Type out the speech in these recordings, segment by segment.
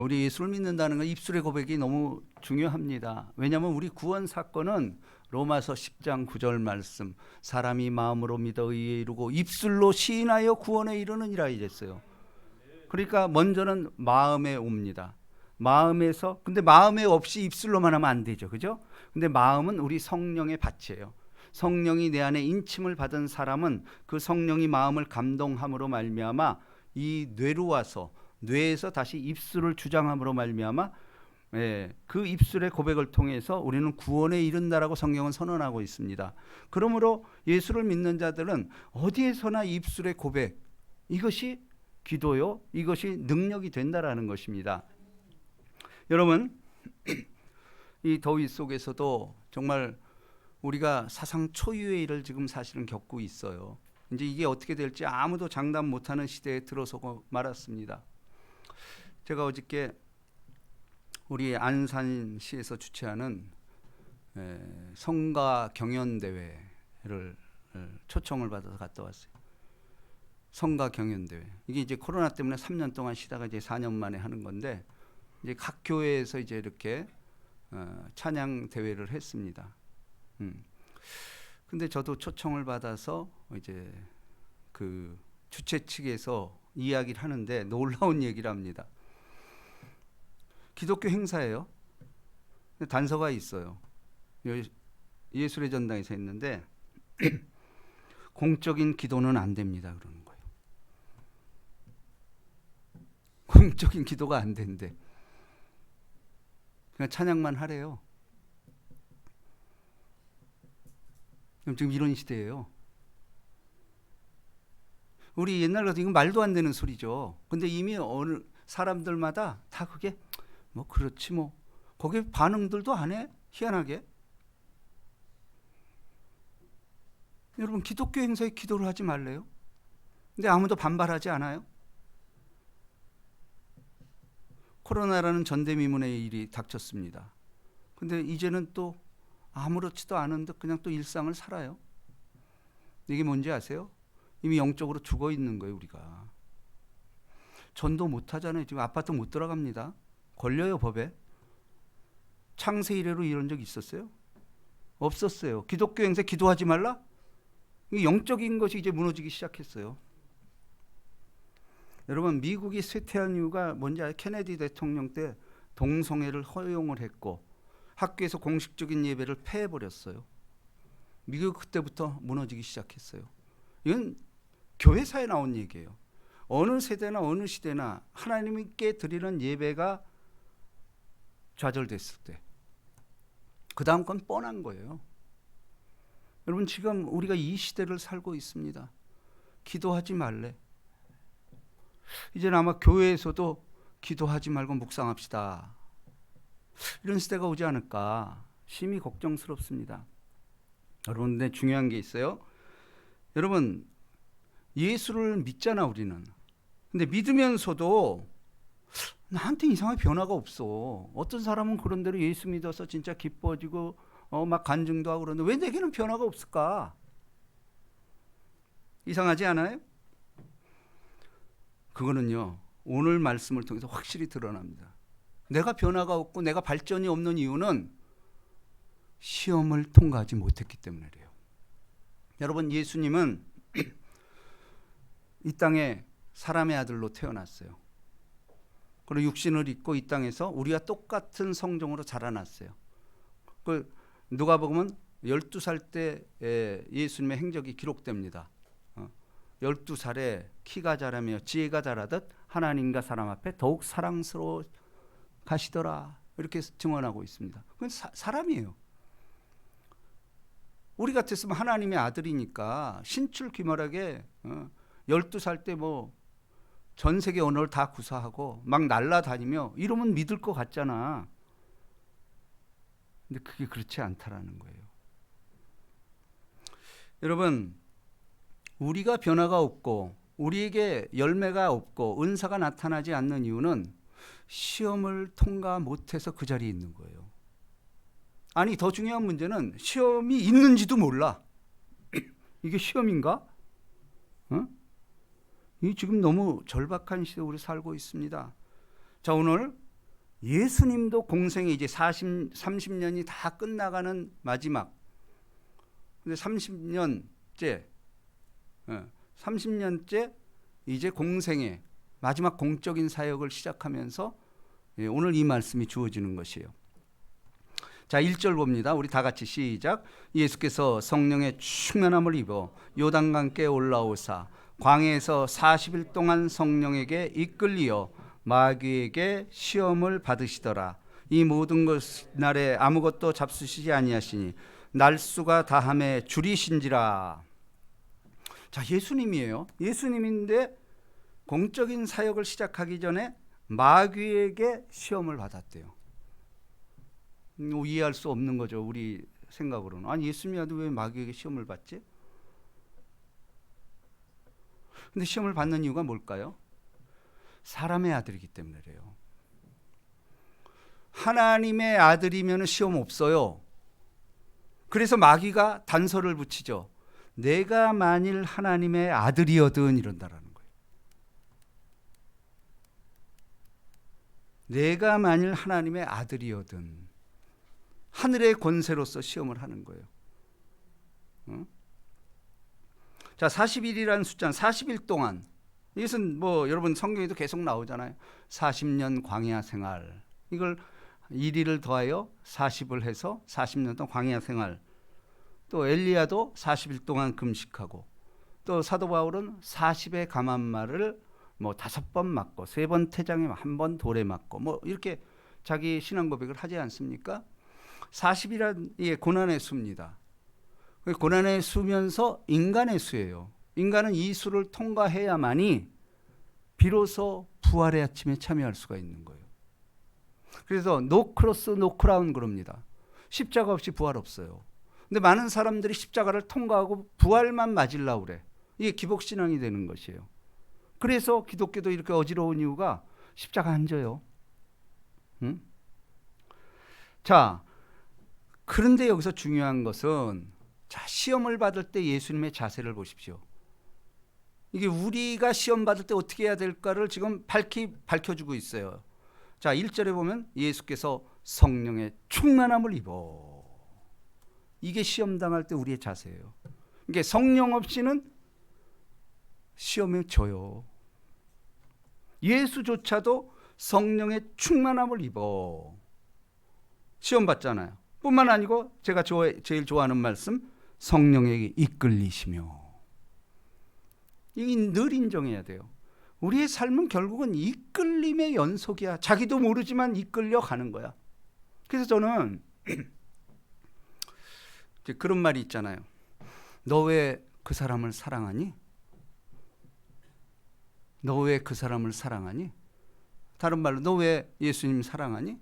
우리 예수를 믿는다는 건 입술의 고백이 너무 중요합니다. 왜냐하면 우리 구원 사건은 로마서 10장 9절 말씀, 사람이 마음으로 믿어 의에 이르고 입술로 시인하여 구원에 이르느니라 이랬어요. 그러니까 먼저는 마음에 옵니다. 마음에서, 근데 마음에 없이 입술로만 하면 안 되죠, 그죠? 근데 마음은 우리 성령의 밭이에요. 성령이 내 안에 인침을 받은 사람은 그 성령이 마음을 감동함으로 말미암아 이 뇌로 와서 뇌에서 다시 입술을 주장함으로 말미암아 그 입술의 고백을 통해서 우리는 구원에 이른다라고 성경은 선언하고 있습니다. 그러므로 예수를 믿는 자들은 어디에서나 입술의 고백, 이것이 기도요, 이것이 능력이 된다라는 것입니다. 여러분, 이 더위 속에서도 정말 우리가 사상 초유의 일을 지금 사실은 겪고 있어요. 이제 이게 어떻게 될지 아무도 장담 못하는 시대에 들어서고 말았습니다. 제가 어저께 우리 안산시에서 주최하는 성가 경연 대회를 초청을 받아서 갔다 왔어요. 성가 경연 대회. 이게 이제 코로나 때문에 3년 동안 쉬다가 이제 4년 만에 하는 건데, 이제 각 교회에서 이제 이렇게 찬양 대회를 했습니다. 근데 저도 초청을 받아서 이제 그 주최 측에서 이야기를 하는데 놀라운 얘기를 합니다. 기독교 행사예요. 단서가 있어요. 예술의 전당에서 했는데 공적인 기도는 안 됩니다 그러는 거예요. 공적인 기도가 안 된대. 그냥 찬양만 하래요. 지금 이런 시대예요. 우리 옛날 같은 이건 말도 안 되는 소리죠. 근데 이미 어느 사람들마다 다 그게 뭐 그렇지 뭐 거기에 반응들도 안 해. 희한하게. 여러분 기독교 행사에 기도를 하지 말래요? 근데 아무도 반발하지 않아요? 코로나라는 전대미문의 일이 닥쳤습니다. 근데 이제는 또 아무렇지도 않은 듯 그냥 또 일상을 살아요. 이게 뭔지 아세요? 이미 영적으로 죽어 있는 거예요 우리가. 전도 못 하잖아요. 지금 아파트 못 들어갑니다. 걸려요 법에. 창세 이래로 이런 적 있었어요? 없었어요. 기독교 행사 기도하지 말라? 영적인 것이 이제 무너지기 시작했어요. 여러분 미국이 쇠퇴한 이유가 뭔지 알아요? 케네디 대통령 때 동성애를 허용을 했고 학교에서 공식적인 예배를 폐해버렸어요. 미국 그때부터 무너지기 시작했어요. 이건 교회사에 나온 얘기예요. 어느 세대나 어느 시대나 하나님께 드리는 예배가 좌절됐을 때 그 다음 건 뻔한 거예요. 여러분 지금 우리가 이 시대를 살고 있습니다. 기도하지 말래. 이제는 아마 교회에서도 기도하지 말고 묵상합시다. 이런 시대가 오지 않을까 심히 걱정스럽습니다. 여러분 근데 중요한 게 있어요. 여러분 예수를 믿잖아 우리는. 근데 믿으면서도 나한테 이상하게 변화가 없어. 어떤 사람은 그런 대로 예수 믿어서 진짜 기뻐지고 막 간증도 하고 그러는데 왜 내게는 변화가 없을까? 이상하지 않아요? 그거는요 오늘 말씀을 통해서 확실히 드러납니다. 내가 변화가 없고 내가 발전이 없는 이유는 시험을 통과하지 못했기 때문에 그래요. 여러분 예수님은 이 땅에 사람의 아들로 태어났어요. 그리고 육신을 입고 이 땅에서 우리와 똑같은 성정으로 자라났어요. 그 누가복음은 12살 때 예수님의 행적이 기록됩니다. 12살에 키가 자라며 지혜가 자라듯 하나님과 사람 앞에 더욱 사랑스러워 가시더라 이렇게 증언하고 있습니다. 그건 사람이에요. 우리 같았으면 하나님의 아들이니까 신출귀몰하게 12살 때 뭐 전 세계 언어를 다 구사하고 막 날아다니며 이러면 믿을 것 같잖아. 근데 그게 그렇지 않다라는 거예요. 여러분 우리가 변화가 없고 우리에게 열매가 없고 은사가 나타나지 않는 이유는 시험을 통과 못해서 그 자리에 있는 거예요. 아니 더 중요한 문제는 시험이 있는지도 몰라. 이게 시험인가? 이 지금 너무 절박한 시대에 우리 살고 있습니다. 자 오늘 예수님도 공생에 이제 30년이 다 끝나가는 마지막. 근데 30년째 이제 공생에 마지막 공적인 사역을 시작하면서 오늘 이 말씀이 주어지는 것이에요. 자, 1절 봅니다. 우리 다 같이 시작. 예수께서 성령의 충만함을 입어 요단강께 올라오사 광야에서 40일 동안 성령에게 이끌리어 마귀에게 시험을 받으시더라. 이 모든 것 날에 아무것도 잡수시지 아니하시니 날수가 다함에 줄이신지라. 자, 예수님이에요. 예수님인데 공적인 사역을 시작하기 전에 마귀에게 시험을 받았대요. 이해할 수 없는 거죠. 우리 생각으로는. 아니, 예수님이라도 왜 마귀에게 시험을 받지? 근데 시험을 받는 이유가 뭘까요? 사람의 아들이기 때문에 그래요. 하나님의 아들이면 시험 없어요. 그래서 마귀가 단서를 붙이죠. 내가 만일 하나님의 아들이어든 이런다라는 거예요. 내가 만일 하나님의 아들이어든 하늘의 권세로서 시험을 하는 거예요. 자, 40일이라는 숫자는 40일 동안, 이것은 뭐 여러분 성경에도 계속 나오잖아요. 40년 광야 생활, 이걸 1일을 더하여 40을 해서 40년 동안 광야 생활. 또 엘리야도 40일 동안 금식하고, 또 사도 바울은 40의 감한말을 뭐 5번 맞고 3번 태장에 1번 돌에 맞고 뭐 이렇게 자기 신앙 고백을 하지 않습니까? 40이란 고난의 수입니다. 고난의 수면서 인간의 수예요. 인간은 이 수를 통과해야만이 비로소 부활의 아침에 참여할 수가 있는 거예요. 그래서 노 크로스 노 크라운 그럽니다. 십자가 없이 부활 없어요. 근데 많은 사람들이 십자가를 통과하고 부활만 맞으려고 그래. 이게 기복신앙이 되는 것이에요. 그래서 기독교도 이렇게 어지러운 이유가 십자가 안 져요. 응? 자, 그런데 여기서 중요한 것은, 자, 시험을 받을 때 예수님의 자세를 보십시오. 이게 우리가 시험 받을 때 어떻게 해야 될까를 지금 밝혀주고 있어요. 자, 1절에 보면 예수께서 성령의 충만함을 입어. 이게 시험 당할 때 우리의 자세예요. 이게 성령 없이는 시험에 져요. 예수조차도 성령의 충만함을 입어 시험 받잖아요. 뿐만 아니고 제가 제일 좋아하는 말씀, 성령에게 이끌리시며. 이게 늘 인정해야 돼요. 우리의 삶은 결국은 이끌림의 연속이야. 자기도 모르지만 이끌려 가는 거야. 그래서 저는 그런 말이 있잖아요. 너 왜 그 사람을 사랑하니? 너 왜 그 사람을 사랑하니? 다른 말로 너 왜 예수님 사랑하니?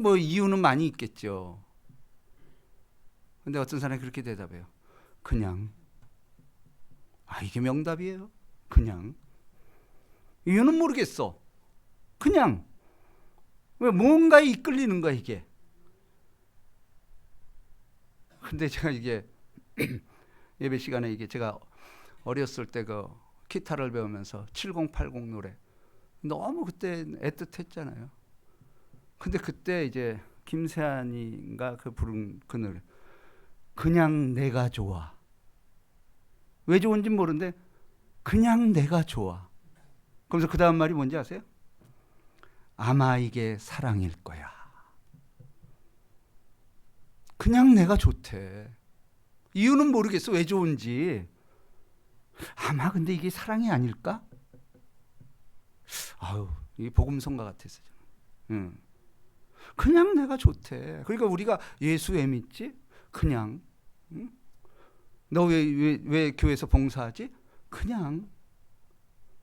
뭐 이유는 많이 있겠죠. 근데 어떤 사람이 그렇게 대답해요. 그냥. 이게 명답이에요. 그냥. 이유는 모르겠어. 그냥. 왜 뭔가에 이끌리는 거야 이게. 근데 제가 이게 예배 시간에 이게 제가 어렸을 때 그 기타를 배우면서 7080 노래 너무 그때 애틋했잖아요. 근데 그때 이제 김세한이가 부른 그 노래, 그냥 내가 좋아. 왜 좋은지 모르는데 그냥 내가 좋아. 그러면서 그 다음 말이 뭔지 아세요? 아마 이게 사랑일 거야. 그냥 내가 좋대. 이유는 모르겠어. 왜 좋은지. 아마 근데 이게 사랑이 아닐까? 이게 복음성가 같았어. 그냥 내가 좋대. 그러니까 우리가 예수 왜 믿지? 그냥. 응? 너 왜 교회에서 봉사하지? 그냥.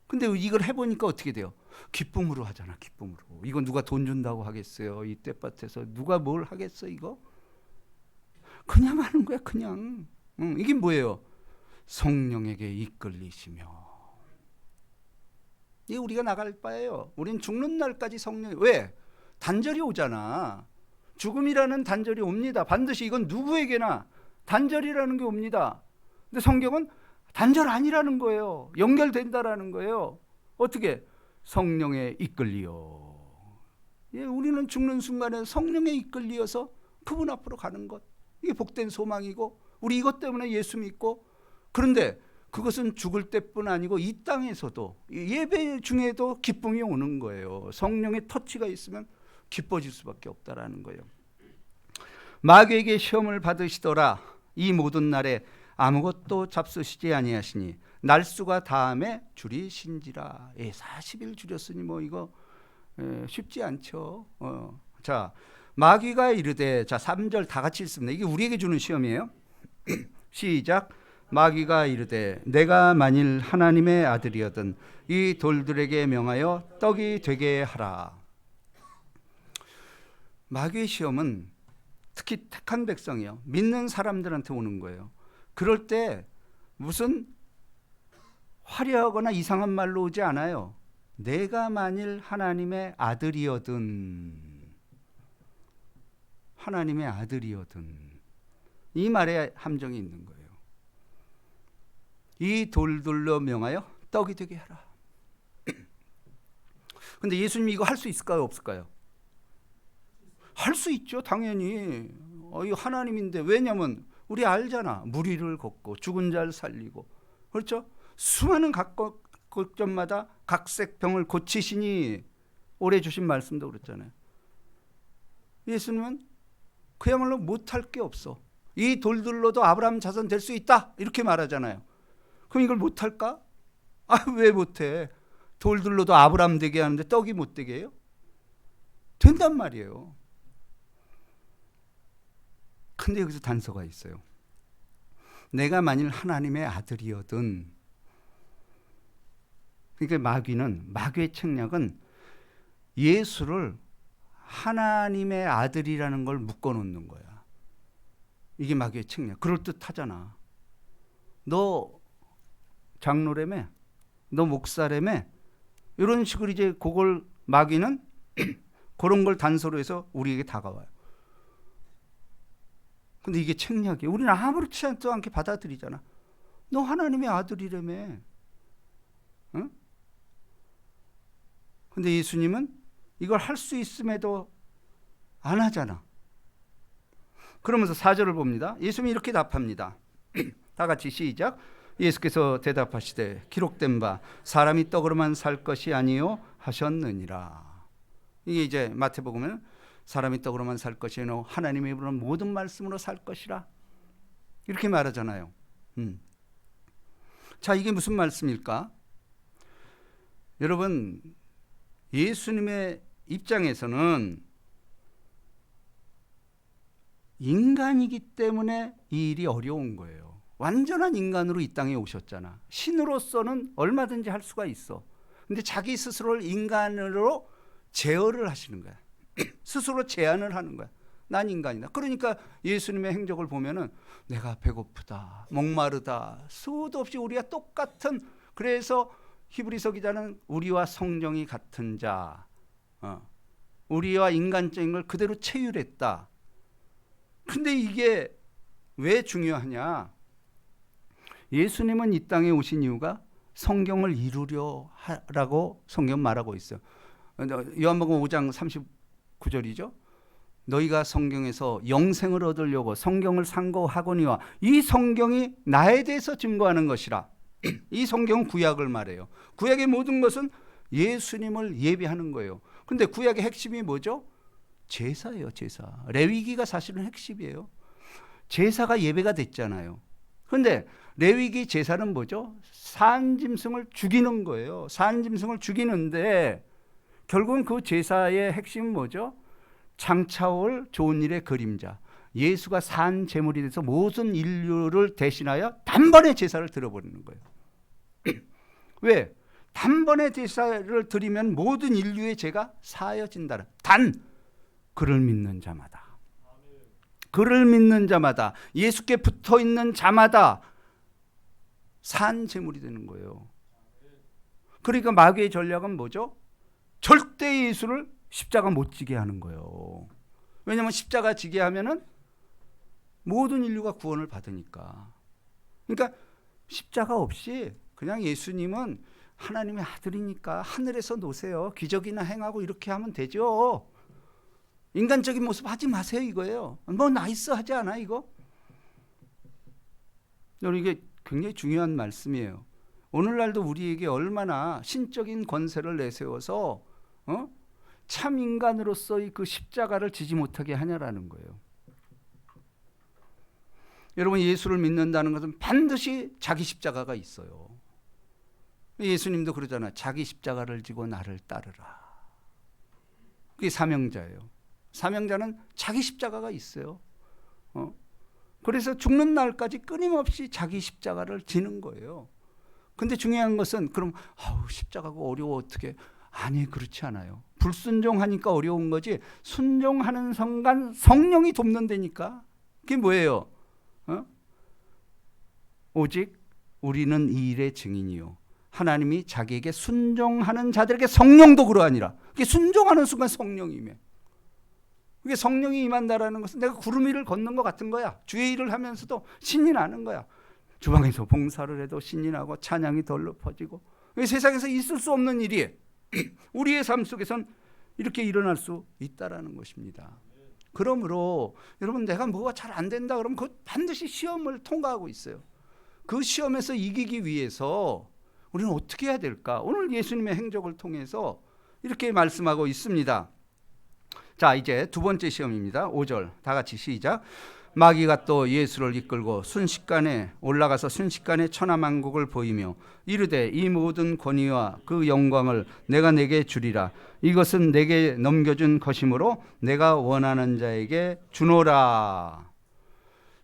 근데 이걸 해보니까 어떻게 돼요? 기쁨으로 하잖아. 기쁨으로. 이거 누가 돈 준다고 하겠어요? 이 떼밭에서 누가 뭘 하겠어 이거? 그냥 하는 거야. 그냥. 이게 뭐예요? 성령에게 이끌리시며. 이게 우리가 나갈 바예요. 우린 죽는 날까지 성령. 왜? 단절이 오잖아. 죽음이라는 단절이 옵니다. 반드시. 이건 누구에게나 단절이라는 게 옵니다. 근데 성경은 단절 아니라는 거예요. 연결된다라는 거예요. 어떻게? 성령에 이끌리어. 예, 우리는 죽는 순간에 성령에 이끌리어서 그분 앞으로 가는 것, 이게 복된 소망이고 우리 이것 때문에 예수 믿고. 그런데 그것은 죽을 때뿐 아니고 이 땅에서도 예배 중에도 기쁨이 오는 거예요. 성령의 터치가 있으면 기뻐질 수밖에 없다라는 거예요. 마귀에게 시험을 받으시더라. 이 모든 날에 아무것도 잡수시지 아니하시니 날수가 다음에 줄이신지라. 40일 줄였으니 뭐 이거 쉽지 않죠. 자, 마귀가 이르되, 자 3절 다 같이 읽습니다. 이게 우리에게 주는 시험이에요. 시작. 마귀가 이르되 내가 만일 하나님의 아들이었든 이 돌들에게 명하여 떡이 되게 하라. 마귀의 시험은 특히 택한 백성이요, 믿는 사람들한테 오는 거예요. 그럴 때 무슨 화려하거나 이상한 말로 오지 않아요. 내가 만일 하나님의 아들이었든, 하나님의 아들이었든, 이 말에 함정이 있는 거예요. 이 돌들로 명하여 떡이 되게 하라. 근데 예수님 이거 할 수 있을까요, 없을까요? 할 수 있죠, 당연히. 이 하나님인데. 왜냐하면 우리 알잖아. 무리를 걷고 죽은 자를 살리고, 그렇죠? 수많은 각점마다 각색 병을 고치시니 오래 주신 말씀도 그렇잖아요. 예수님은 그야말로 못할 게 없어. 이 돌들로도 아브라함 자손 될 수 있다 이렇게 말하잖아요. 그럼 이걸 못할까? 왜 못해? 돌들로도 아브라함 되게 하는데 떡이 못 되게 해요? 된단 말이에요. 근데 여기서 단서가 있어요. 내가 만일 하나님의 아들이었든. 그러니까 마귀의 책략은 예수를 하나님의 아들이라는 걸 묶어놓는 거야. 이게 마귀의 책략. 그럴듯하잖아. 너 장로라며, 너 목사라며, 이런 식으로 이제 그걸 마귀는 그런 걸 단서로 해서 우리에게 다가와요. 근데 이게 책략이에요. 우리는 아무렇지 않게 받아들이잖아. 너 하나님의 아들이라며. 응? 근데 예수님은 이걸 할 수 있음에도 안 하잖아. 그러면서 4절을 봅니다. 예수님이 이렇게 답합니다. 다 같이 시작. 예수께서 대답하시되 기록된 바 사람이 떡으로만 살 것이 아니요 하셨느니라. 이게 이제 마태복음은 사람이 떡으로만 살 것이 아니요 하나님의 입으로 모든 말씀으로 살 것이라 이렇게 말하잖아요. 자, 이게 무슨 말씀일까? 여러분, 예수님의 입장에서는 인간이기 때문에 이 일이 어려운 거예요. 완전한 인간으로 이 땅에 오셨잖아. 신으로서는 얼마든지 할 수가 있어. 근데 자기 스스로를 인간으로 제어를 하시는 거야. 스스로 제한을 하는 거야. 난 인간이다. 그러니까 예수님의 행적을 보면은 내가 배고프다, 목마르다, 수도 없이 우리가 똑같은, 그래서 히브리서 기자는 우리와 성정이 같은 자, 우리와 인간적인 걸 그대로 체휼했다. 근데 이게 왜 중요하냐? 예수님은 이 땅에 오신 이유가 성경을 이루려 하라고 성경 말하고 있어요. 요한복음 5장 39절이죠. 너희가 성경에서 영생을 얻으려고 성경을 상고하거니와 이 성경이 나에 대해서 증거하는 것이라. 이 성경은 구약을 말해요. 구약의 모든 것은 예수님을 예비하는 거예요. 근데 구약의 핵심이 뭐죠? 제사예요, 제사. 레위기가 사실은 핵심이에요. 제사가 예배가 됐잖아요. 그런데 레위기 제사는 뭐죠? 산짐승을 죽이는 거예요. 산짐승을 죽이는데 결국은 그 제사의 핵심은 뭐죠? 장차올 좋은 일의 그림자. 예수가 산 제물이 돼서 모든 인류를 대신하여 단번에 제사를 드려버리는 거예요. 왜? 단번에 제사를 드리면 모든 인류의 죄가 사하여진다는. 단 그를 믿는 자마다, 그를 믿는 자마다, 예수께 붙어있는 자마다 산 제물이 되는 거예요. 그러니까 마귀의 전략은 뭐죠? 절대 예수를 십자가 못 지게 하는 거예요. 왜냐하면 십자가 지게 하면은 모든 인류가 구원을 받으니까. 그러니까 십자가 없이 그냥 예수님은 하나님의 아들이니까 하늘에서 노세요. 기적이나 행하고 이렇게 하면 되죠. 인간적인 모습 하지 마세요 이거예요. 뭐 나이스하지 않아 이거? 여러분 이게 굉장히 중요한 말씀이에요. 오늘날도 우리에게 얼마나 신적인 권세를 내세워서 참 인간으로서의 그 십자가를 지지 못하게 하냐라는 거예요. 여러분 예수를 믿는다는 것은 반드시 자기 십자가가 있어요. 예수님도 그러잖아요. 자기 십자가를 지고 나를 따르라. 그게 사명자예요. 사명자는 자기 십자가가 있어요. 그래서 죽는 날까지 끊임없이 자기 십자가를 지는 거예요. 근데 중요한 것은 그럼 십자가가 어려워 어떻게? 아니 그렇지 않아요. 불순종하니까 어려운 거지 순종하는 순간 성령이 돕는다니까. 그게 뭐예요? 오직 우리는 이 일의 증인이요 하나님이 자기에게 순종하는 자들에게 성령도 그러하니라. 그게 순종하는 순간 성령이 임해. 그게 성령이 임한다라는 것은 내가 구름 위를 걷는 것 같은 거야. 주의 일을 하면서도 신이 나는 거야. 주방에서 봉사를 해도 신이 나고 찬양이 덜 높아지고. 세상에서 있을 수 없는 일이 우리의 삶 속에선 이렇게 일어날 수 있다라는 것입니다. 그러므로 여러분 내가 뭐가 잘 안 된다 그러면 그 반드시 시험을 통과하고 있어요. 그 시험에서 이기기 위해서 우리는 어떻게 해야 될까? 오늘 예수님의 행적을 통해서 이렇게 말씀하고 있습니다. 자, 이제 두 번째 시험입니다. 5절 다 같이 시작. 마귀가 또 예수를 이끌고 순식간에 올라가서 순식간에 천하만국을 보이며 이르되 이 모든 권위와 그 영광을 내가 내게 주리라. 이것은 내게 넘겨준 것이므로 내가 원하는 자에게 주노라.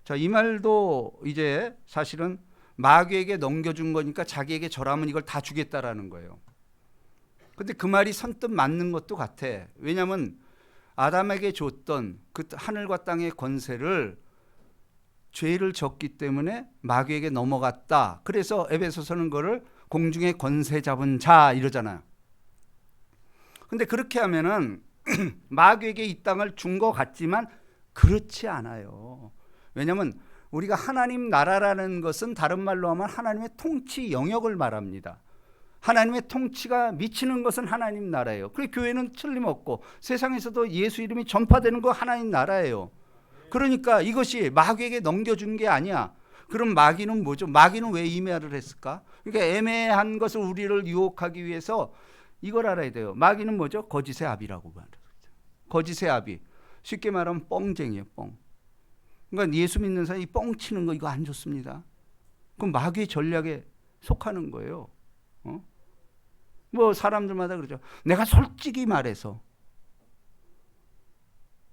자, 이 말도 이제 사실은 마귀에게 넘겨준 거니까 자기에게 절하면 이걸 다 주겠다라는 거예요. 근데 그 말이 선뜻 맞는 것도 같아. 왜냐하면 아담에게 줬던 그 하늘과 땅의 권세를 죄를 졌기 때문에 마귀에게 넘어갔다. 그래서 에베소서는 그거를 공중의 권세 잡은 자 이러잖아요. 근데 그렇게 하면은 마귀에게 이 땅을 준 것 같지만 그렇지 않아요. 왜냐하면 우리가 하나님 나라라는 것은 다른 말로 하면 하나님의 통치 영역을 말합니다. 하나님의 통치가 미치는 것은 하나님 나라예요. 그래 교회는 틀림없고 세상에서도 예수 이름이 전파되는 거 하나님 나라예요. 그러니까 이것이 마귀에게 넘겨준 게 아니야. 그럼 마귀는 뭐죠? 마귀는 왜 이매를 했을까? 그러니까 애매한 것을 우리를 유혹하기 위해서 이걸 알아야 돼요. 마귀는 뭐죠? 거짓의 아비라고 말해요. 거짓의 아비. 쉽게 말하면 뻥쟁이에요. 뻥. 그러니까 예수 믿는 사람이 뻥 치는 거 이거 안 좋습니다. 그럼 마귀의 전략에 속하는 거예요. 뭐 사람들마다 그러죠. 내가 솔직히 말해서.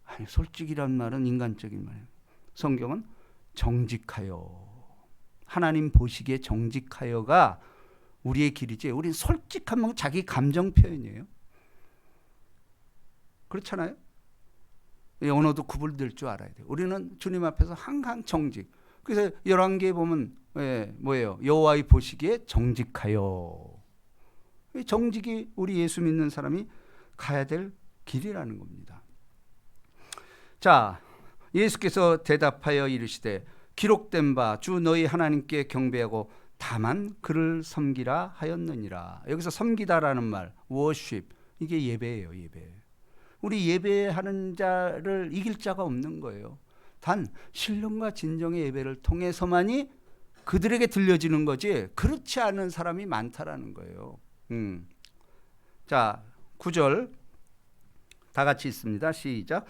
아니 솔직이란 말은 인간적인 말이에요. 성경은 정직하여. 하나님 보시기에 정직하여가 우리의 길이지. 우리는 솔직하면 자기 감정 표현이에요. 그렇잖아요. 언어도 구분될 줄 알아야 돼요. 우리는 주님 앞에서 항상 정직. 그래서 열왕기에 보면 뭐예요? 여호와의 보시기에 정직하여. 정직이 우리 예수 믿는 사람이 가야 될 길이라는 겁니다. 자, 예수께서 대답하여 이르시되 기록된 바 주 너희 하나님께 경배하고 다만 그를 섬기라 하였느니라. 여기서 섬기다라는 말, worship, 이게 예배예요. 예배. 우리 예배하는 자를 이길 자가 없는 거예요. 단 신령과 진정의 예배를 통해서만이 그들에게 들려지는 거지 그렇지 않은 사람이 많다라는 거예요. 자, 9절 다 같이 있습니다. 시작.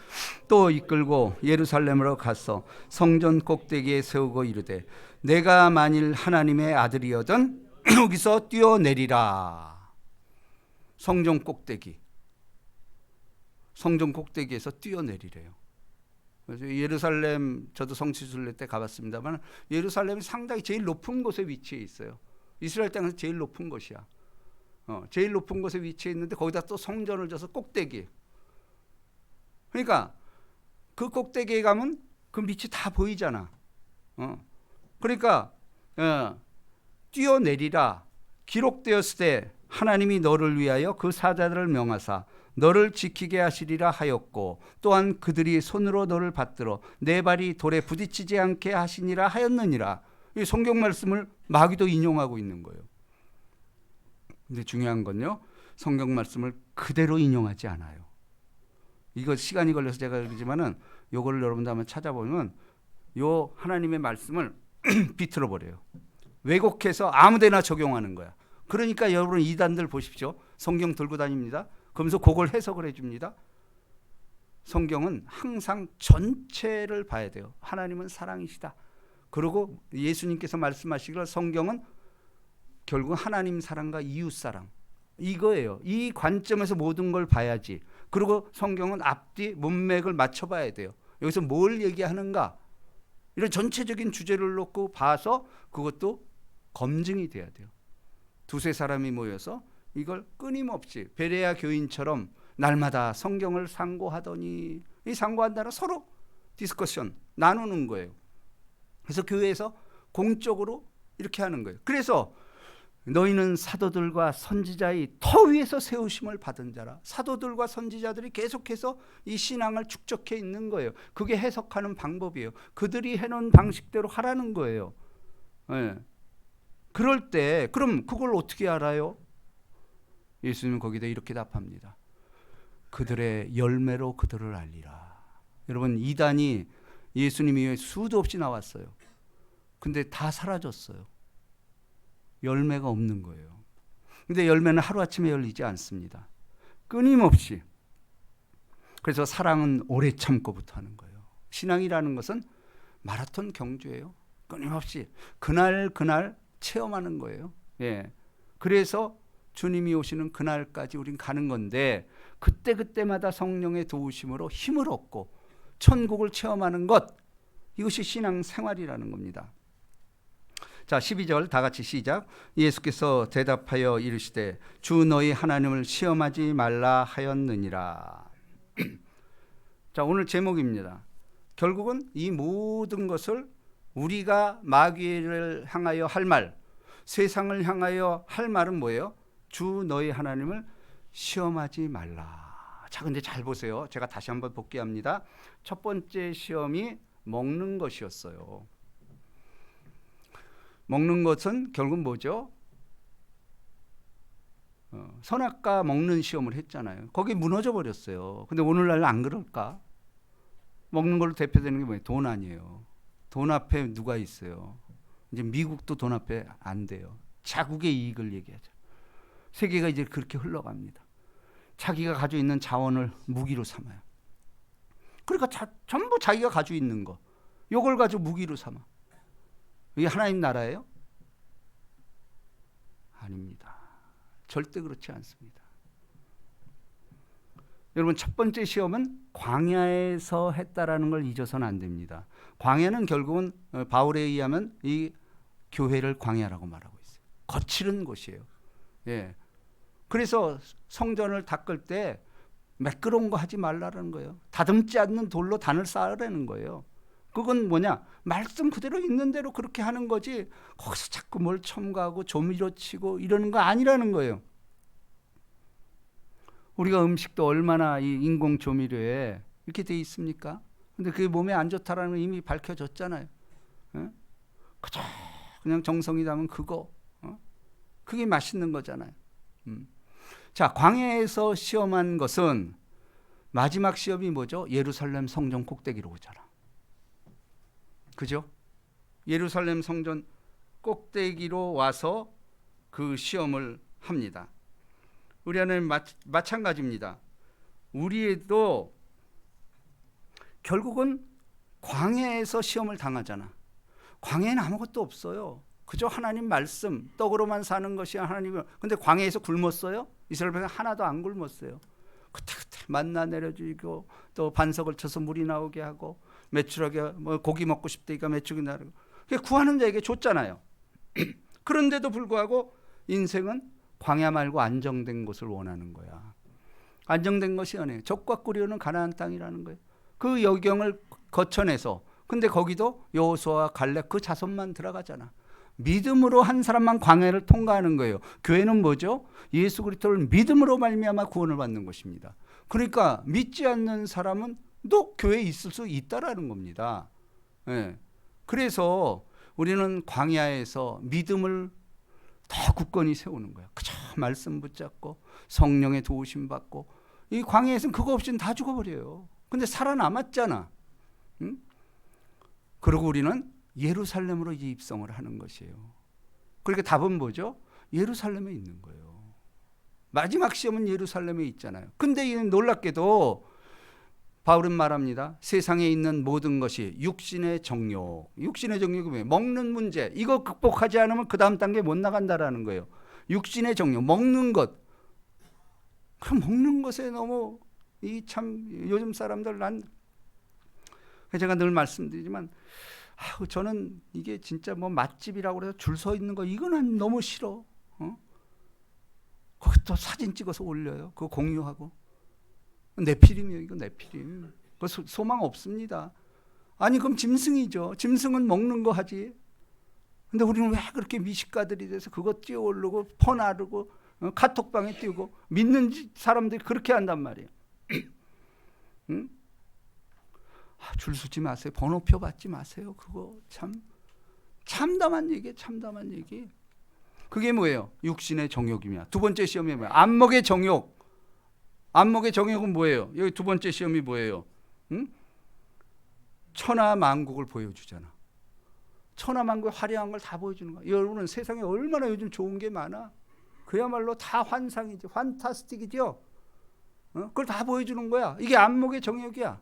또 이끌고 예루살렘으로 가서 성전 꼭대기에 세우고 이르되 내가 만일 하나님의 아들이거든 여기서 뛰어내리라. 성전 꼭대기. 성전 꼭대기에서 뛰어내리래요. 그래서 예루살렘 저도 성지순례 때 가봤습니다만 예루살렘이 상당히 제일 높은 곳에 위치해 있어요. 이스라엘 땅에서 제일 높은 곳이야. 제일 높은 곳에 위치해 있는데 거기다 또 성전을 져서 꼭대기. 그러니까 그 꼭대기에 가면 그 밑이 다 보이잖아. 그러니까 뛰어내리라. 기록되었을 때 하나님이 너를 위하여 그 사자들을 명하사 너를 지키게 하시리라 하였고 또한 그들이 손으로 너를 받들어 내 발이 돌에 부딪히지 않게 하시니라 하였느니라. 이 성경 말씀을 마귀도 인용하고 있는 거예요. 근데 중요한 건요, 성경 말씀을 그대로 인용하지 않아요. 이거 시간이 걸려서 제가 그러지만은 요거를 여러분들 한번 찾아보면 요 하나님의 말씀을 비틀어 버려요. 왜곡해서 아무데나 적용하는 거야. 그러니까 여러분 이단들 보십시오. 성경 들고 다닙니다. 그러면서 그걸 해석을 해줍니다. 성경은 항상 전체를 봐야 돼요. 하나님은 사랑이시다. 그리고 예수님께서 말씀하시기를 성경은 결국 하나님 사랑과 이웃 사랑, 이거예요. 이 관점에서 모든 걸 봐야지. 그리고 성경은 앞뒤 문맥을 맞춰봐야 돼요. 여기서 뭘 얘기하는가, 이런 전체적인 주제를 놓고 봐서 그것도 검증이 돼야 돼요. 두세 사람이 모여서 이걸 끊임없이 베레아 교인처럼 날마다 성경을 상고하더니, 이 상고한다는 서로 디스커션 나누는 거예요. 그래서 교회에서 공적으로 이렇게 하는 거예요. 그래서 너희는 사도들과 선지자의 터 위에서 세우심을 받은 자라. 사도들과 선지자들이 계속해서 이 신앙을 축적해 있는 거예요. 그게 해석하는 방법이에요. 그들이 해놓은 방식대로 하라는 거예요. 네. 그럴 때 그럼 그걸 어떻게 알아요? 예수님은 거기다 이렇게 답합니다. 그들의 열매로 그들을 알리라. 여러분, 이단이 예수님 이후에 수도 없이 나왔어요. 근데 다 사라졌어요. 열매가 없는 거예요. 근데 열매는 하루아침에 열리지 않습니다. 끊임없이. 그래서 사랑은 오래 참고부터 하는 거예요. 신앙이라는 것은 마라톤 경주예요. 끊임없이 그날 체험하는 거예요. 예. 그래서 주님이 오시는 그날까지 우린 가는 건데, 그때마다 성령의 도우심으로 힘을 얻고 천국을 체험하는 것, 이것이 신앙 생활이라는 겁니다. 자, 12절 다 같이 시작. 예수께서 대답하여 이르시되 주 너희 하나님을 시험하지 말라 하였느니라. 자, 오늘 제목입니다. 결국은 이 모든 것을 우리가 마귀를 향하여 할 말, 세상을 향하여 할 말은 뭐예요? 주 너희 하나님을 시험하지 말라. 자, 근데 잘 보세요. 제가 다시 한번 복귀합니다. 첫 번째 시험이 먹는 것이었어요. 먹는 것은 결국 뭐죠? 선악과 먹는 시험을 했잖아요. 거기 무너져 버렸어요. 근데 오늘날 안 그럴까? 먹는 걸로 대표되는 게 뭐예요? 돈 아니에요. 돈 앞에 누가 있어요? 이제 미국도 돈 앞에 안 돼요. 자국의 이익을 얘기하죠. 세계가 이제 그렇게 흘러갑니다. 자기가 가지고 있는 자원을 무기로 삼아요. 그러니까 전부 자기가 가지고 있는 거, 이걸 가지고 무기로 삼아. 이게 하나님 나라예요? 아닙니다. 절대 그렇지 않습니다. 여러분, 첫 번째 시험은 광야에서 했다라는 걸 잊어서는 안 됩니다. 광야는 결국은 바울에 의하면 이 교회를 광야라고 말하고 있어요. 거칠은 곳이에요. 예. 그래서 성전을 닦을 때 매끄러운 거 하지 말라는 거예요. 다듬지 않는 돌로 단을 쌓으라는 거예요. 그건 뭐냐? 말씀 그대로 있는 대로 그렇게 하는 거지, 거기서 자꾸 뭘 첨가하고 조미료 치고 이러는 거 아니라는 거예요. 우리가 음식도 얼마나 이 인공 조미료에 이렇게 돼 있습니까? 근데 그게 몸에 안 좋다라는 거 이미 밝혀졌잖아요. 그저 그냥 정성이 담은 그거, 그게 맛있는 거잖아요. 자, 광야에서 시험한 것은 마지막 시험이 뭐죠? 예루살렘 성전 꼭대기로 오잖아. 그죠? 예루살렘 성전 꼭대기로 와서 그 시험을 합니다. 우리 안에는 마찬가지입니다. 우리도 결국은 광야에서 시험을 당하잖아. 광야에는 아무것도 없어요. 그저 하나님 말씀, 떡으로만 사는 것이 하나님을. 근데 광야에서 굶었어요? 이스라엘 백성 하나도 안 굶었어요. 그때 만나 내려주고, 또 반석을 쳐서 물이 나오게 하고, 메추라기 뭐 고기 먹고 싶다니까 메추기 나르고, 구하는 자에게 줬잖아요. 그런데도 불구하고 인생은 광야 말고 안정된 곳을 원하는 거야. 안정된 것이 아니에요. 적과 꿀이 가나안 땅이라는 거예요. 그 여경을 거쳐내서, 근데 거기도 여호수아와 갈렙 그 자손만 들어가잖아. 믿음으로 한 사람만 광야를 통과하는 거예요. 교회는 뭐죠? 예수 그리스도를 믿음으로 말미암아 구원을 받는 것입니다. 그러니까 믿지 않는 사람은 또 교회에 있을 수 있다라는 겁니다. 예. 그래서 우리는 광야에서 믿음을 더 굳건히 세우는 거야. 그저 말씀 붙잡고 성령의 도우심 받고. 이 광야에서는 그거 없이는 다 죽어버려요. 근데 살아남았잖아. 응? 그리고 우리는 예루살렘으로 이제 입성을 하는 것이에요. 그러니까 답은 뭐죠? 예루살렘에 있는 거예요. 마지막 시험은 예루살렘에 있잖아요. 근데 이 놀랍게도 바울은 말합니다. 세상에 있는 모든 것이 육신의 정욕. 육신의 정욕이 뭐예요? 먹는 문제. 이거 극복하지 않으면 그 다음 단계 못 나간다라는 거예요. 육신의 정욕, 먹는 것. 그럼 먹는 것에 너무 요즘 사람들 제가 늘 말씀드리지만 저는 이게 진짜 뭐 맛집이라고 해서 줄 서 있는 거 이거는 너무 싫어. 거기 또 사진 찍어서 올려요. 그거 공유하고. 내피림이에요. 이거 내피림. 그 소망 없습니다. 아니 그럼 짐승이죠. 짐승은 먹는 거 하지. 근데 우리는 왜 그렇게 미식가들이 돼서 그거 띄워 오르고 퍼나르고 카톡방에 띄우고 믿는 사람들이 그렇게 한단 말이에요. 응? 줄 서지 마세요. 번호표 받지 마세요. 그거 참담한 얘기예요. 참담한 얘기. 그게 뭐예요? 육신의 정욕이며. 두 번째 시험이 뭐예요? 안목의 정욕. 안목의 정욕은 뭐예요? 여기 두 번째 시험이 뭐예요? 응? 천하만국을 보여주잖아. 천하만국의 화려한 걸 다 보여주는 거야. 여러분은 세상에 얼마나 요즘 좋은 게 많아. 그야말로 다 환상이지. 판타스틱이죠. 그걸 다 보여주는 거야. 이게 안목의 정욕이야.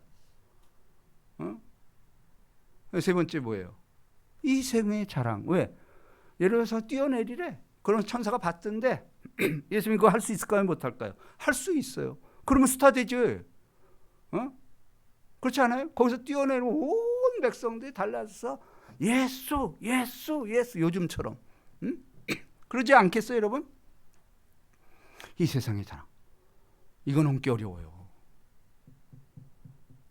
세 번째 뭐예요? 이생의 자랑. 왜? 예를 들어서 뛰어내리래. 그런 천사가 봤던데 예수님 그거 할 수 있을까요? 못할까요? 할 수 있어요. 그러면 스타 되지. 그렇지 않아요? 거기서 뛰어내리면 온 백성들이 달라서 예수 요즘처럼. 그러지 않겠어요 여러분? 이 세상의 자랑. 이건 넘기 어려워요.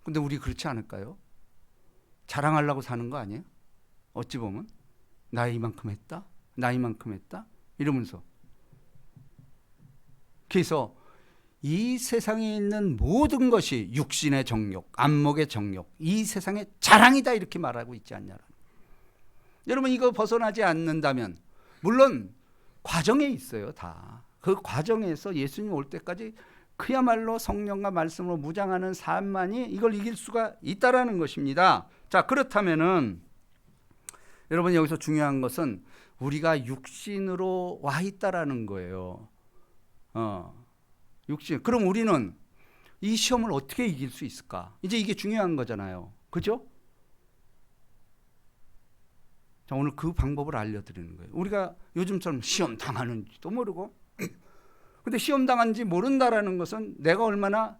근데 우리 그렇지 않을까요? 자랑하려고 사는 거 아니에요? 어찌 보면 나 이만큼 했다? 나 이만큼 했다? 이러면서. 그래서 이 세상에 있는 모든 것이 육신의 정욕, 안목의 정욕, 이 세상의 자랑이다 이렇게 말하고 있지 않냐라는. 여러분 이거 벗어나지 않는다면 물론 과정에 있어요 다. 그 과정에서 예수님 올 때까지 그야말로 성령과 말씀으로 무장하는 삶만이 이걸 이길 수가 있다라는 것입니다. 자, 그렇다면은 여러분 여기서 중요한 것은 우리가 육신으로 와 있다라는 거예요. 육신. 그럼 우리는 이 시험을 어떻게 이길 수 있을까? 이제 이게 중요한 거잖아요. 그죠? 자, 오늘 그 방법을 알려드리는 거예요. 우리가 요즘처럼 시험 당하는지도 모르고 근데 시험 당한지 모른다라는 것은 내가 얼마나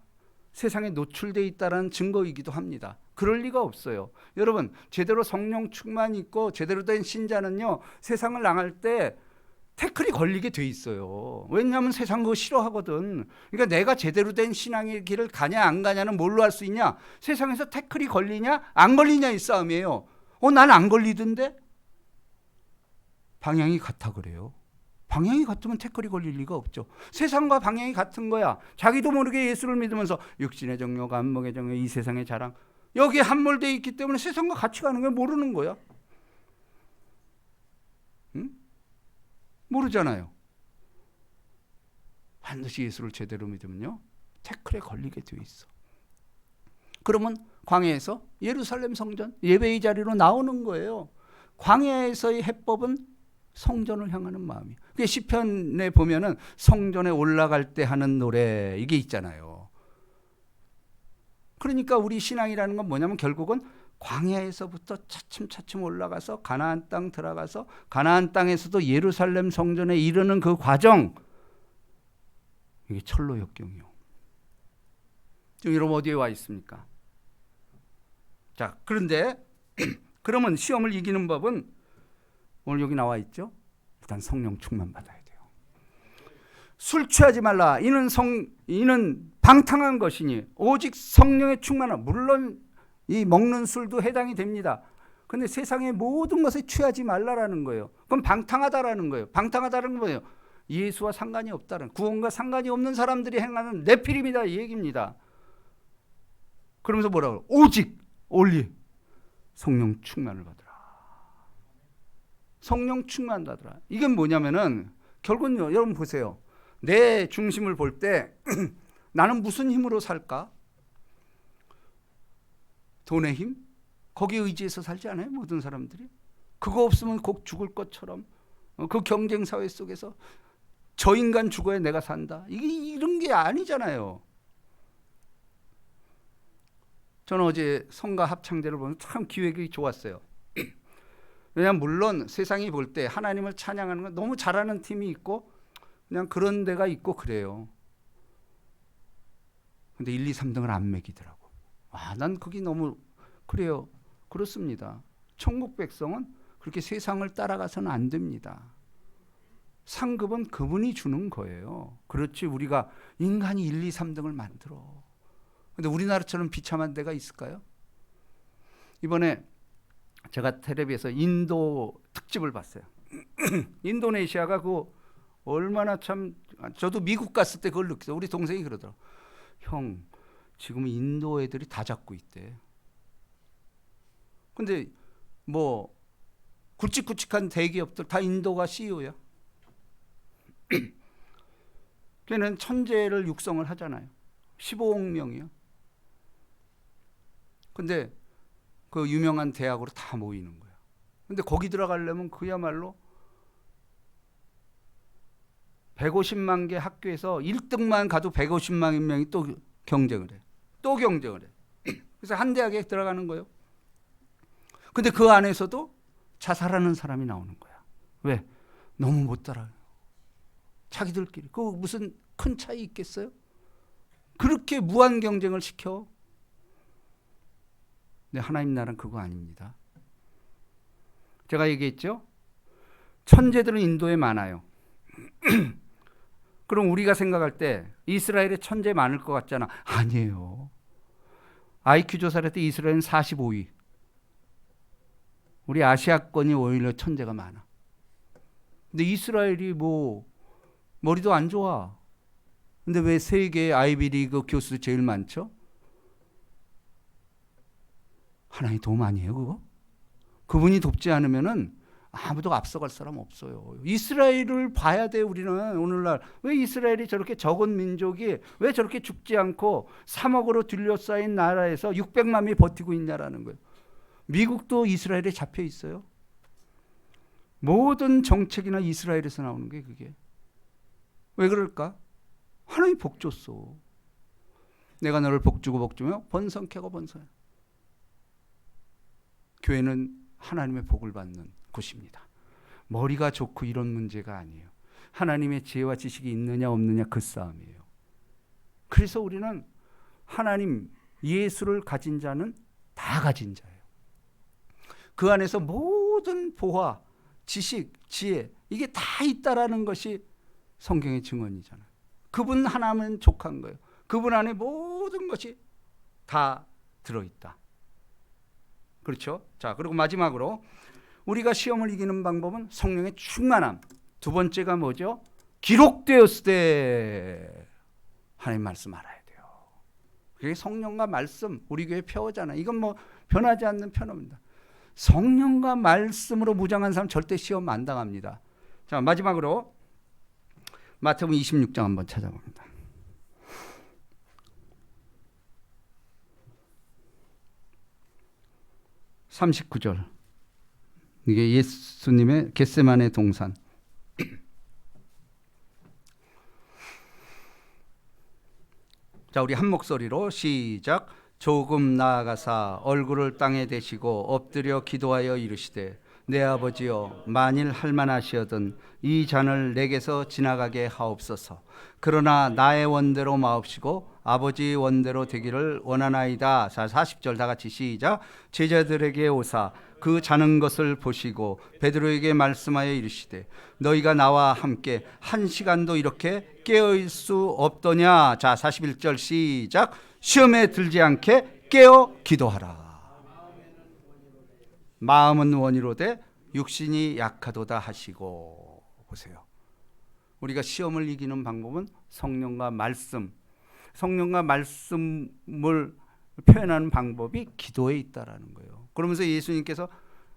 세상에 노출되어 있다는 증거이기도 합니다. 그럴 리가 없어요. 여러분 제대로 성령 충만이 있고 제대로 된 신자는요 세상을 나갈 때 태클이 걸리게 돼 있어요. 왜냐하면 세상 그거 싫어하거든. 그러니까 내가 제대로 된 신앙의 길을 가냐 안 가냐는 뭘로 할 수 있냐? 세상에서 태클이 걸리냐 안 걸리냐 이 싸움이에요. 난 안 걸리던데? 방향이 같아 그래요. 방향이 같으면 태클이 걸릴 리가 없죠. 세상과 방향이 같은 거야. 자기도 모르게 예수를 믿으면서 육신의 정욕, 안목의 정욕, 이 세상의 자랑 여기에 함몰되어 있기 때문에 세상과 같이 가는 걸 모르는 거야. 응? 모르잖아요. 반드시 예수를 제대로 믿으면요 태클에 걸리게 되어 있어. 그러면 광야에서 예루살렘 성전 예배의 자리로 나오는 거예요. 광야에서의 해법은 성전을 향하는 마음이. 그 시편에 보면은 성전에 올라갈 때 하는 노래 이게 있잖아요. 그러니까 우리 신앙이라는 건 뭐냐면 결국은 광야에서부터 차츰차츰 올라가서 가나안 땅 들어가서 가나안 땅에서도 예루살렘 성전에 이르는 그 과정 이게 철로 역경이요. 지금 여러분 어디에 와 있습니까? 자, 그런데 그러면 시험을 이기는 법은 오늘 여기 나와 있죠. 일단 성령 충만 받아야 돼요. 술 취하지 말라. 이는 방탕한 것이니 오직 성령의 충만함. 물론 이 먹는 술도 해당이 됩니다. 근데 세상의 모든 것에 취하지 말라라는 거예요. 그럼 방탕하다라는 거예요. 방탕하다는 건 뭐예요? 예수와 상관이 없다는, 구원과 상관이 없는 사람들이 행하는 내피림이다 이 얘기입니다. 그러면서 뭐라고? 오직 올리 성령 충만을 받으라. 성령 충만하더라. 이게 뭐냐면은 결국은요, 여러분 보세요. 내 중심을 볼 때 나는 무슨 힘으로 살까? 돈의 힘? 거기에 의지해서 살지 않아요? 모든 사람들이. 그거 없으면 곧 죽을 것처럼 그 경쟁 사회 속에서 저 인간 죽어야 내가 산다. 이게 이런 게 아니잖아요. 저는 어제 성가 합창대를 보면 참 기획이 좋았어요. 왜냐하면 물론 세상이 볼 때 하나님을 찬양하는 건 너무 잘하는 팀이 있고 그냥 그런 데가 있고 그래요. 근데 1, 2, 3등을 안 매기더라고. 난 그게 너무 그래요. 그렇습니다. 천국 백성은 그렇게 세상을 따라가서는 안 됩니다. 상급은 그분이 주는 거예요. 그렇지 우리가 인간이 1, 2, 3등을 만들어. 근데 우리나라처럼 비참한 데가 있을까요? 이번에 제가 텔레비에서 인도 특집을 봤어요. 인도네시아가 그 얼마나 참, 저도 미국 갔을 때 그걸 느꼈어요. 우리 동생이 그러더라고. 형, 지금 인도 애들이 다 잡고 있대. 근데 뭐 굵직굵직한 대기업들 다 인도가 CEO야. 걔는 천재를 육성을 하잖아요. 15억 명이요. 근데 그 유명한 대학으로 다 모이는 거야. 근데 거기 들어가려면 그야말로 150만 개 학교에서 1등만 가도 150만 명이 또 경쟁을 해. 또 경쟁을 해. 그래서 한 대학에 들어가는 거예요. 근데 그 안에서도 자살하는 사람이 나오는 거야. 왜? 너무 못 따라요. 자기들끼리. 그 무슨 큰 차이 있겠어요? 그렇게 무한 경쟁을 시켜. 근데 하나님 나라는 그거 아닙니다. 제가 얘기했죠? 천재들은 인도에 많아요. 그럼 우리가 생각할 때 이스라엘에 천재 많을 것 같잖아. 아니에요. IQ 조사를 할 때 이스라엘은 45위. 우리 아시아권이 오히려 천재가 많아. 근데 이스라엘이 뭐 머리도 안 좋아. 근데 왜 세계 아이비리그 교수 제일 많죠? 하나님 도움 아니에요, 그거? 그분이 돕지 않으면은 아무도 앞서갈 사람 없어요. 이스라엘을 봐야 돼, 우리는 오늘날. 왜 이스라엘이 저렇게 적은 민족이 왜 저렇게 죽지 않고 3억으로 둘러싸인 나라에서 600만이 버티고 있냐라는 거예요. 미국도 이스라엘에 잡혀 있어요. 모든 정책이나 이스라엘에서 나오는 게 그게. 왜 그럴까? 하나님이 복 줬어. 내가 너를 복 주고 복 주며 번성케 하고 번성해. 교회는 하나님의 복을 받는 곳입니다. 머리가 좋고 이런 문제가 아니에요. 하나님의 지혜와 지식이 있느냐 없느냐 그 싸움이에요. 그래서 우리는 하나님 예수를 가진 자는 다 가진 자예요. 그 안에서 모든 보화, 지식, 지혜 이게 다 있다라는 것이 성경의 증언이잖아요. 그분 하나면 족한 거예요. 그분 안에 모든 것이 다 들어있다. 그렇죠? 자, 그리고 마지막으로 우리가 시험을 이기는 방법은 성령의 충만함. 두 번째가 뭐죠? 기록되었을 때 하나님 말씀 알아야 돼요. 그게 성령과 말씀, 우리 교회 표어잖아요. 이건 뭐 변하지 않는 표어입니다. 성령과 말씀으로 무장한 사람 절대 시험 안 당합니다. 자, 마지막으로 마태복음 26장 한번 찾아봅니다. 39절. 이게 예수님의 겟세마네 동산. 자, 우리 한 목소리로 시작. 조금 나아가사 얼굴을 땅에 대시고 엎드려 기도하여 이르시되 내 아버지여 만일 할만하시거든 이 잔을 내게서 지나가게 하옵소서. 그러나 나의 원대로 마옵시고 아버지 원대로 되기를 원하나이다. 자, 40절 다 같이 시작. 제자들에게 오사 그 자는 것을 보시고 베드로에게 말씀하여 이르시되 너희가 나와 함께 한 시간도 이렇게 깨어있을 수 없더냐. 자, 41절 시작. 시험에 들지 않게 깨어 기도하라. 마음은 원이로되 육신이 약하도다 하시고. 보세요. 우리가 시험을 이기는 방법은 성령과 말씀, 성령과 말씀을 표현하는 방법이 기도에 있다라는 거예요. 그러면서 예수님께서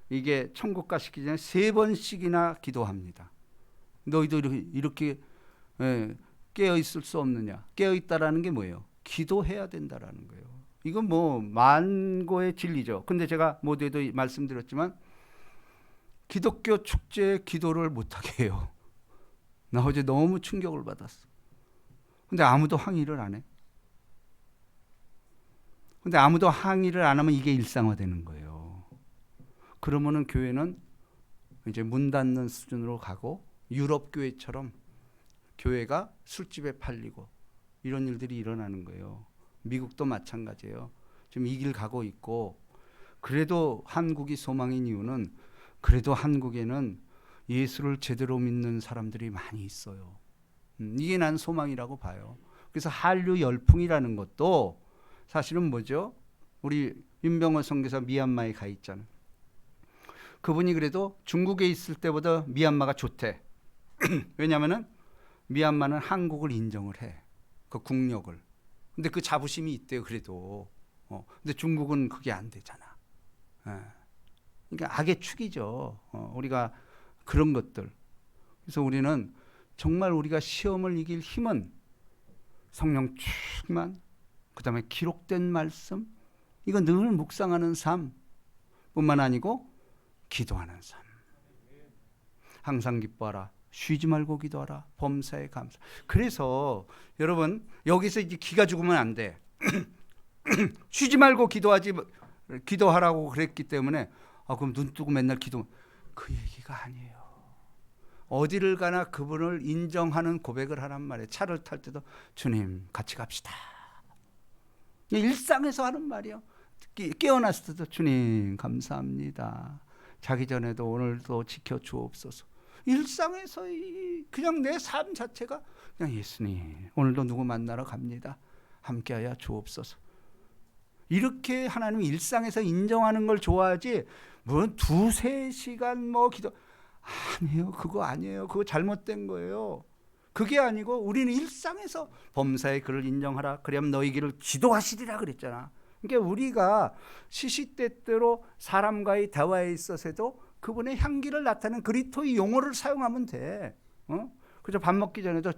이게 천국 가시기 전에 3번씩이나 기도합니다. 너희도 이렇게 깨어 있을 수 없느냐? 깨어 있다라는 게 뭐예요? 기도해야 된다라는 거예요. 이건 뭐 만고의 진리죠. 근데 제가 모두에도 말씀드렸지만 기독교 축제에 기도를 못하게 해요. 나 어제 너무 충격을 받았어. 근데 아무도 항의를 안 해. 근데 아무도 항의를 안 하면 이게 일상화되는 거예요. 그러면은 교회는 이제 문 닫는 수준으로 가고 유럽 교회처럼 교회가 술집에 팔리고 이런 일들이 일어나는 거예요. 미국도 마찬가지예요. 지금 이 길 가고 있고, 그래도 한국이 소망인 이유는 그래도 한국에는 예수를 제대로 믿는 사람들이 많이 있어요. 이게 난 소망이라고 봐요. 그래서 한류 열풍이라는 것도 사실은 뭐죠? 우리 윤병호 선교사 미얀마에 가 있잖아. 그분이 그래도 중국에 있을 때보다 미얀마가 좋대. 왜냐하면은 미얀마는 한국을 인정을 해. 그 국력을. 근데 그 자부심이 있대요. 그래도. 근데 중국은 그게 안 되잖아. 그러니까 악의 축이죠. 우리가 그런 것들. 그래서 우리는 정말 우리가 시험을 이길 힘은 성령 충만, 그 다음에 기록된 말씀, 이거 늘 묵상하는 삶 뿐만 아니고 기도하는 삶. 항상 기뻐하라. 쉬지 말고 기도하라. 범사에 감사. 그래서 여러분 여기서 이제 기가 죽으면 안 돼. 쉬지 말고 기도하라고 그랬기 때문에 그럼 눈 뜨고 맨날 기도. 그 얘기가 아니에요. 어디를 가나 그분을 인정하는 고백을 하란 말이에요. 차를 탈 때도 주님 같이 갑시다. 일상에서 하는 말이에요. 깨어났을 때도 주님 감사합니다. 자기 전에도 오늘도 지켜주옵소서. 일상에서 그냥 내 삶 자체가 그냥 예수님 오늘도 누구 만나러 갑니다. 함께하여 주옵소서. 이렇게 하나님 일상에서 인정하는 걸 좋아하지 뭐 2-3시간 뭐 기도 아니에요. 그거 아니에요. 그거 잘못된 거예요. 그게 아니고 우리는 일상에서 범사의 그를 인정하라. 그러면 너희 길을 지도하시리라 그랬잖아. 그러니까 우리가 시시때때로 사람과의 대화에 있어서도 그분의 향기를 나타내는 그리스도의 용어를 사용하면 돼. 그저 밥 먹기 전에도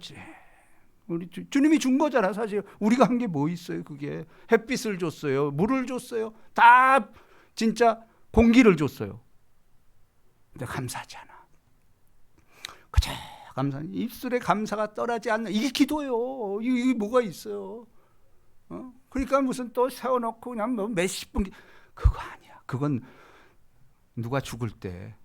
우리 주님이 준 거잖아. 사실 우리가 한 게 뭐 있어요. 그게 햇빛을 줬어요. 물을 줬어요. 다 진짜 공기를 줬어요. 근데 감사하지 않아. 그저 감사. 입술에 감사가 떠나지 않는 이게 기도예요. 이게 뭐가 있어요. 그러니까 무슨 또 세워놓고 그냥 뭐 몇십 분 그거 아니야. 그건 누가 죽을 때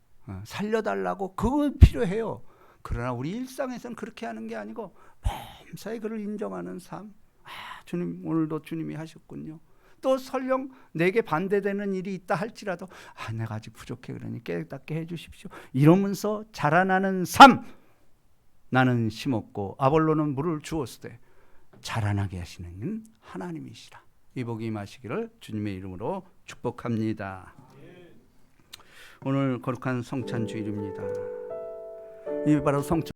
살려달라고 그건 필요해요. 그러나 우리 일상에서는 그렇게 하는 게 아니고 범사에 그를 인정하는 삶. 주님 오늘도 주님이 하셨군요. 또 설령 내게 반대되는 일이 있다 할지라도 내가 아직 부족해 그러니 깨닫게 해주십시오. 이러면서 자라나는 삶. 나는 심었고 아볼로는 물을 주었을 때 자라나게 하시는 하나님이시라. 이 복이 임하시기를 주님의 이름으로 축복합니다. 오늘 거룩한 성찬 주일입니다. 이 바로 성찬